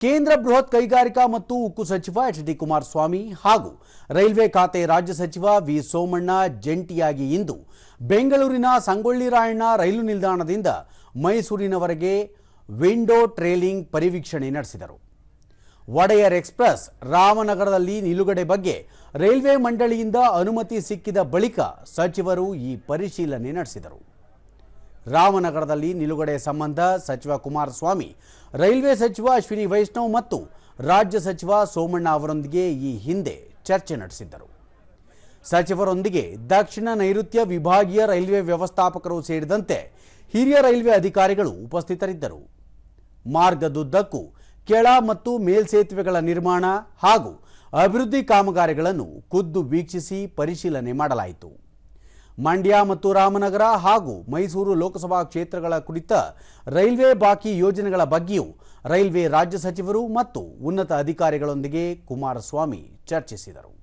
ಕೇಂದ್ರ ಬೃಹತ್ ಕೈಗಾರಿಕಾ ಮತ್ತು ಉಕ್ಕು ಸಚಿವ ಎಚ್.ಡಿ. ಕುಮಾರಸ್ವಾಮಿ ಹಾಗೂ ರೈಲ್ವೆ ಖಾತೆ ರಾಜ್ಯ ಸಚಿವ ವಿ. ಸೋಮಣ್ಣ ಜಂಟಿಯಾಗಿ ಇಂದು ಬೆಂಗಳೂರಿನ ಸಂಗೊಳ್ಳಿ ರಾಯಣ್ಣ ರೈಲು ನಿಲ್ದಾಣದಿಂದ ಮೈಸೂರಿನವರೆಗೆ ವಿಂಡೋ ಟ್ರೇಲಿಂಗ್ ಪರಿವೀಕ್ಷಣೆ ನಡೆಸಿದರು. ಒಡೆಯರ್ ಎಕ್ಸ್‌ಪ್ರೆಸ್ ರಾಮನಗರದಲ್ಲಿ ನಿಲುಗಡೆ ಬಗ್ಗೆ ರೈಲ್ವೆ ಮಂಡಳಿಯಿಂದ ಅನುಮತಿ ಸಿಕ್ಕಿದ ಬಳಿಕ ಸಚಿವರು ಈ ಪರಿಶೀಲನೆ ನಡೆಸಿದರು. ರಾಮನಗರದಲ್ಲಿ ನಿಲುಗಡೆ ಸಂಬಂಧ ಸಚಿವ ಕುಮಾರಸ್ವಾಮಿ ರೈಲ್ವೆ ಸಚಿವ ಅಶ್ವಿನಿ ವೈಷ್ಣವ್ ಮತ್ತು ರಾಜ್ಯ ಸಚಿವ ಸೋಮಣ್ಣ ಅವರೊಂದಿಗೆ ಈ ಹಿಂದೆ ಚರ್ಚೆ ನಡೆಸಿದ್ದರು. ಸಚಿವರೊಂದಿಗೆ ದಕ್ಷಿಣ ನೈಋತ್ಯ ವಿಭಾಗೀಯ ರೈಲ್ವೆ ವ್ಯವಸ್ಥಾಪಕರು ಸೇರಿದಂತೆ ಹಿರಿಯ ರೈಲ್ವೆ ಅಧಿಕಾರಿಗಳು ಉಪಸ್ಥಿತರಿದ್ದರು. ಮಾರ್ಗದುದ್ದಕ್ಕೂ ಕೆಳ ಮತ್ತು ಮೇಲ್ಸೇತುವೆಗಳ ನಿರ್ಮಾಣ ಹಾಗೂ ಅಭಿವೃದ್ಧಿ ಕಾಮಗಾರಿಗಳನ್ನು ಖುದ್ದು ವೀಕ್ಷಿಸಿ ಪರಿಶೀಲನೆ ಮಾಡಲಾಯಿತು. ಮಂಡ್ಯ ಮತ್ತು ರಾಮನಗರ ಹಾಗೂ ಮೈಸೂರು ಲೋಕಸಭಾ ಕ್ಷೇತ್ರಗಳ ಕುರಿತ ರೈಲ್ವೆ ಬಾಕಿ ಯೋಜನೆಗಳ ಬಗ್ಗೆಯೂ ರೈಲ್ವೆ ರಾಜ್ಯ ಸಚಿವರು ಮತ್ತು ಉನ್ನತ ಅಧಿಕಾರಿಗಳೊಂದಿಗೆ ಕುಮಾರಸ್ವಾಮಿ ಚರ್ಚಿಸಿದರು.